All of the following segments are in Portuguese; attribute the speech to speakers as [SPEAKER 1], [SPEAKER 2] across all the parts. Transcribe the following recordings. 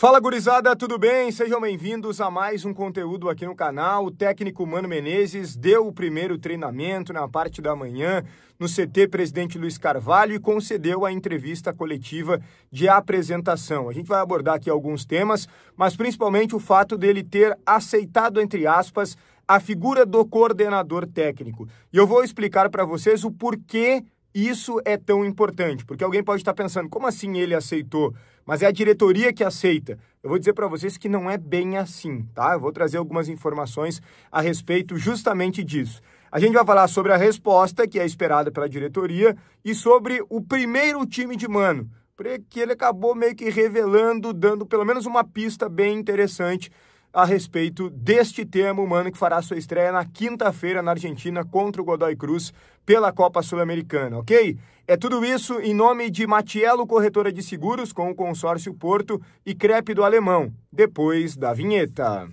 [SPEAKER 1] Fala, gurizada, tudo bem? Sejam bem-vindos a mais um conteúdo aqui no canal. O técnico Mano Menezes deu o primeiro treinamento na parte da manhã no CT Presidente Luiz Carvalho e concedeu a entrevista coletiva de apresentação. A gente vai abordar aqui alguns temas, mas principalmente o fato dele ter aceitado, entre aspas, a figura do coordenador técnico. E eu vou explicar para vocês o porquê isso é tão importante, porque alguém pode estar pensando, como assim ele aceitou? Mas é a diretoria que aceita. Eu vou dizer para vocês que não é bem assim, tá? Eu vou trazer algumas informações a respeito justamente disso. A gente vai falar sobre a resposta que é esperada pela diretoria e sobre o primeiro time de Mano, porque ele acabou meio que revelando, dando pelo menos uma pista bem interessante a respeito deste tema. O Mano que fará sua estreia na quinta-feira na Argentina contra o Godoy Cruz pela Copa Sul-Americana, ok? É tudo isso em nome de Matiello Corretora de Seguros com o Consórcio Porto e Crepe do Alemão, depois da vinheta.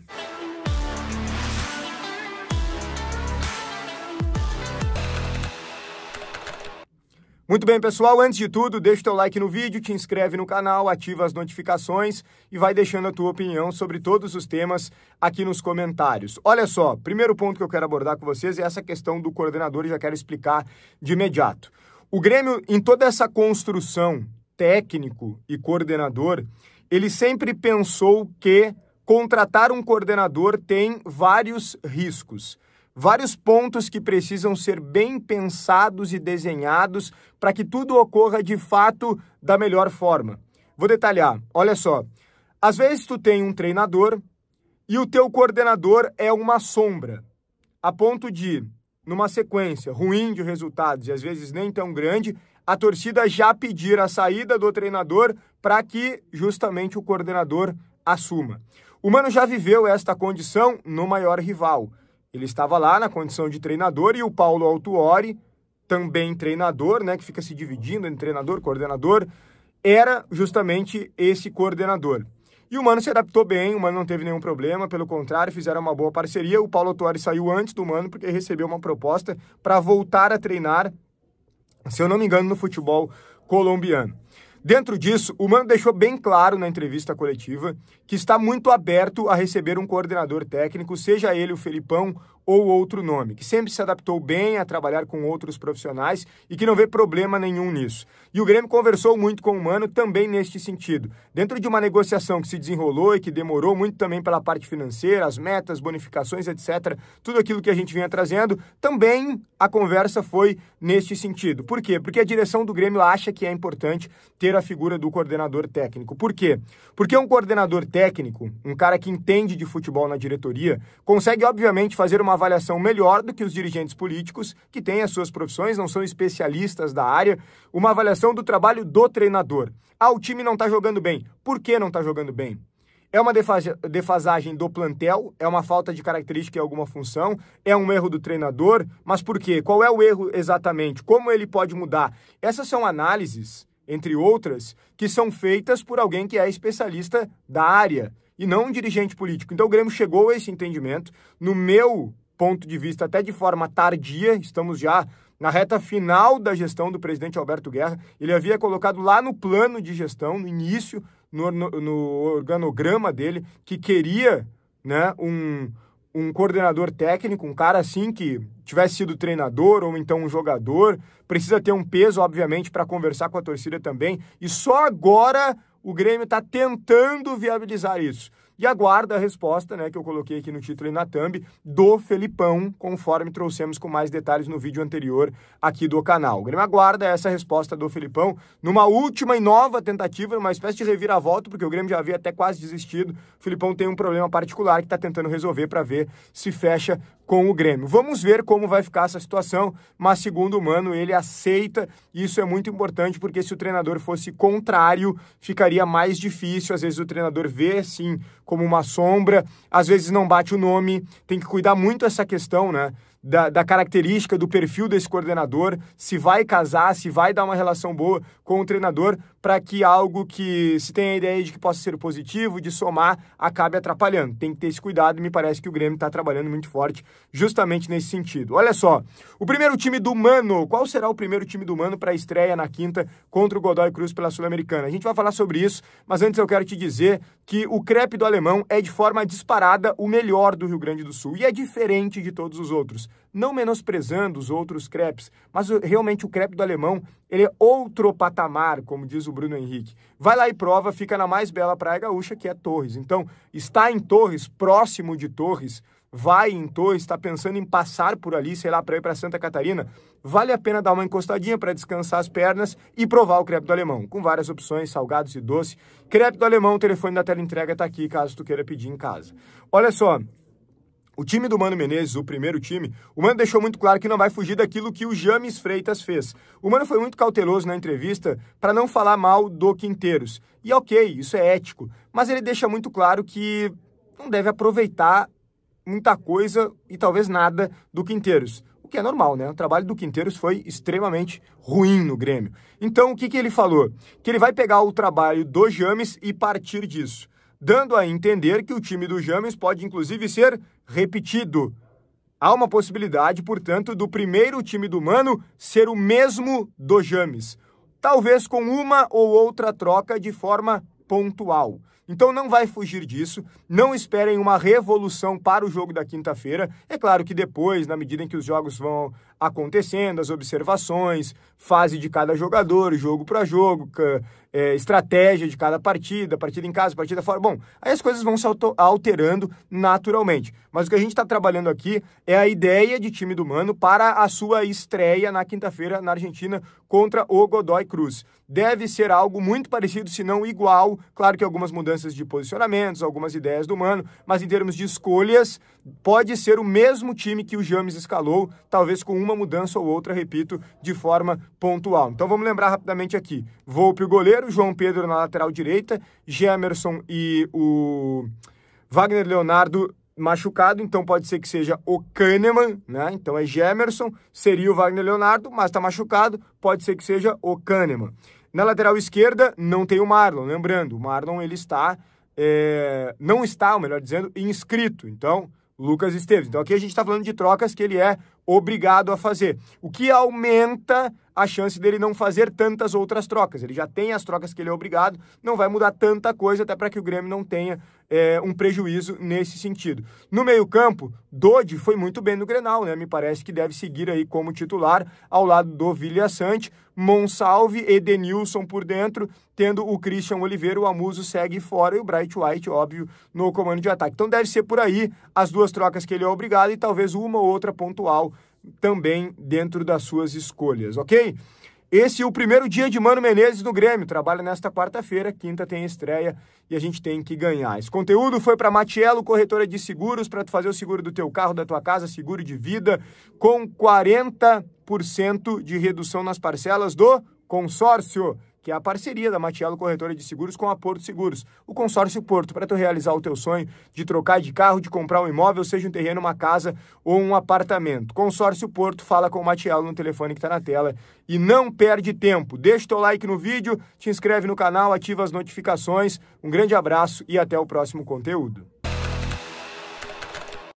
[SPEAKER 1] Muito bem, pessoal, antes de tudo, deixa o teu like no vídeo, te inscreve no canal, ativa as notificações e vai deixando a tua opinião sobre todos os temas aqui nos comentários. Olha só, primeiro ponto que eu quero abordar com vocês é essa questão do coordenador e já quero explicar de imediato. O Grêmio, em toda essa construção técnico e coordenador, ele sempre pensou que contratar um coordenador tem vários riscos. Vários pontos que precisam ser bem pensados e desenhados para que tudo ocorra de fato da melhor forma. Vou detalhar, olha só. Às vezes tu tem um treinador e o teu coordenador é uma sombra, a ponto de, numa sequência ruim de resultados e às vezes nem tão grande, a torcida já pedir a saída do treinador para que justamente o coordenador assuma. O Mano já viveu esta condição no maior rival. Ele estava lá na condição de treinador e o Paulo Autuori, também treinador, né, que fica se dividindo entre treinador e coordenador, era justamente esse coordenador. E o Mano se adaptou bem, o Mano não teve nenhum problema, pelo contrário, fizeram uma boa parceria. O Paulo Autuori saiu antes do Mano porque recebeu uma proposta para voltar a treinar, se eu não me engano, no futebol colombiano. Dentro disso, o Mano deixou bem claro na entrevista coletiva que está muito aberto a receber um coordenador técnico, seja ele o Felipão ou outro nome, que sempre se adaptou bem a trabalhar com outros profissionais e que não vê problema nenhum nisso. E o Grêmio conversou muito com o Mano também neste sentido. Dentro de uma negociação que se desenrolou e que demorou muito também pela parte financeira, as metas, bonificações, etc., tudo aquilo que a gente vinha trazendo, também a conversa foi neste sentido. Por quê? Porque a direção do Grêmio acha que é importante ter a figura do coordenador técnico. Por quê? Porque um coordenador técnico, um cara que entende de futebol na diretoria, consegue, obviamente, fazer uma avaliação melhor do que os dirigentes políticos, que têm as suas profissões, não são especialistas da área, uma avaliação do trabalho do treinador. Ah, o time não está jogando bem. Por que não está jogando bem? É uma defasagem do plantel? É uma falta de característica em alguma função? É um erro do treinador? Mas por quê? Qual é o erro exatamente? Como ele pode mudar? Essas são análises, entre outras, que são feitas por alguém que é especialista da área e não um dirigente político. Então o Grêmio chegou a esse entendimento, no meu ponto de vista até de forma tardia, estamos já na reta final da gestão do presidente Alberto Guerra. Ele havia colocado lá no plano de gestão, no início, no organograma dele, que queria, né, um coordenador técnico, um cara assim que tivesse sido treinador ou então um jogador, precisa ter um peso, obviamente, para conversar com a torcida também, e só agora o Grêmio está tentando viabilizar isso. E aguarda a resposta, né, que eu coloquei aqui no título e na thumb, do Felipão, conforme trouxemos com mais detalhes no vídeo anterior aqui do canal. O Grêmio aguarda essa resposta do Felipão numa última e nova tentativa, numa espécie de reviravolta, porque o Grêmio já havia até quase desistido. O Felipão tem um problema particular que está tentando resolver para ver se fecha com o Grêmio. Vamos ver como vai ficar essa situação, mas segundo o Mano, ele aceita, e isso é muito importante, porque se o treinador fosse contrário, ficaria mais difícil. Às vezes o treinador vê, sim, como uma sombra, às vezes não bate o nome, tem que cuidar muito essa questão, né, da característica, do perfil desse coordenador, se vai casar, se vai dar uma relação boa com o treinador, para que algo que se tem a ideia de que possa ser positivo, de somar, acabe atrapalhando. Tem que ter esse cuidado e me parece que o Grêmio está trabalhando muito forte justamente nesse sentido. Olha só, o primeiro time do Mano, qual será o primeiro time do Mano para a estreia na quinta contra o Godoy Cruz pela Sul-Americana? A gente vai falar sobre isso, mas antes eu quero te dizer que o crepe do Alemão é de forma disparada o melhor do Rio Grande do Sul e é diferente de todos os outros. Não menosprezando os outros crepes, mas realmente o crepe do Alemão, ele é outro patamar, como diz o Bruno Henrique. Vai lá e prova, fica na mais bela praia gaúcha, que é Torres. Então, está em Torres, próximo de Torres, vai em Torres, está pensando em passar por ali, sei lá, para ir para Santa Catarina, vale a pena dar uma encostadinha para descansar as pernas e provar o crepe do Alemão, com várias opções, salgados e doce. Crepe do Alemão, o telefone da tela entrega está aqui, caso tu queira pedir em casa. Olha só, o time do Mano Menezes, o primeiro time, o Mano deixou muito claro que não vai fugir daquilo que o James Freitas fez. O Mano foi muito cauteloso na entrevista para não falar mal do Quinteiros. E ok, isso é ético, mas ele deixa muito claro que não deve aproveitar muita coisa e talvez nada do Quinteiros. O que é normal, né? O trabalho do Quinteiros foi extremamente ruim no Grêmio. Então, o que ele falou? Que ele vai pegar o trabalho do James e partir disso, dando a entender que o time do James pode, inclusive, ser repetido. Há uma possibilidade, portanto, do primeiro time do Mano ser o mesmo do James. Talvez com uma ou outra troca de forma pontual. Então não vai fugir disso, não esperem uma revolução para o jogo da quinta-feira. É claro que depois, na medida em que os jogos vão acontecendo, as observações, fase de cada jogador, jogo para jogo, estratégia de cada partida em casa, partida fora. Bom, aí as coisas vão se alterando naturalmente. Mas o que a gente está trabalhando aqui é a ideia de time do Mano para a sua estreia na quinta-feira na Argentina contra o Godoy Cruz. Deve ser algo muito parecido, se não igual. Claro que algumas mudanças de posicionamentos, algumas ideias do Mano, mas em termos de escolhas, pode ser o mesmo time que o James escalou, talvez com uma mudança ou outra, repito, de forma pontual. Então vamos lembrar rapidamente aqui. Volpe o goleiro, João Pedro na lateral direita, Gemerson e o Wagner Leonardo machucado, então pode ser que seja o Kahneman, né? Então é Gemerson, seria o Wagner Leonardo, mas está machucado, pode ser que seja o Kahneman. Na lateral esquerda não tem o Marlon, lembrando, o Marlon ele está, não está, melhor dizendo, inscrito, então Lucas Esteves. Então aqui a gente está falando de trocas que ele é obrigado a fazer, o que aumenta a chance dele não fazer tantas outras trocas. Ele já tem as trocas que ele é obrigado, não vai mudar tanta coisa, até para que o Grêmio não tenha um prejuízo nesse sentido. No meio-campo, Dodi foi muito bem no Grenal, né? Me parece que deve seguir aí como titular ao lado do Vilhaçante, Monsalve, Edenilson por dentro, tendo o Christian Oliveira, o Amuso segue fora e o Bright White, óbvio, no comando de ataque. Então deve ser por aí as duas trocas que ele é obrigado e talvez uma ou outra pontual também dentro das suas escolhas, ok? Esse é o primeiro dia de Mano Menezes no Grêmio, trabalha nesta quarta-feira, quinta tem estreia e a gente tem que ganhar. Esse conteúdo foi para Matiello, corretora de seguros, para tu fazer o seguro do teu carro, da tua casa, seguro de vida, com 40% de redução nas parcelas do consórcio, que é a parceria da Matiello Corretora de Seguros com a Porto Seguros. O consórcio Porto, para tu realizar o teu sonho de trocar de carro, de comprar um imóvel, seja um terreno, uma casa ou um apartamento. Consórcio Porto, fala com o Matiello no telefone que está na tela e não perde tempo. Deixa o teu like no vídeo, te inscreve no canal, ativa as notificações. Um grande abraço e até o próximo conteúdo.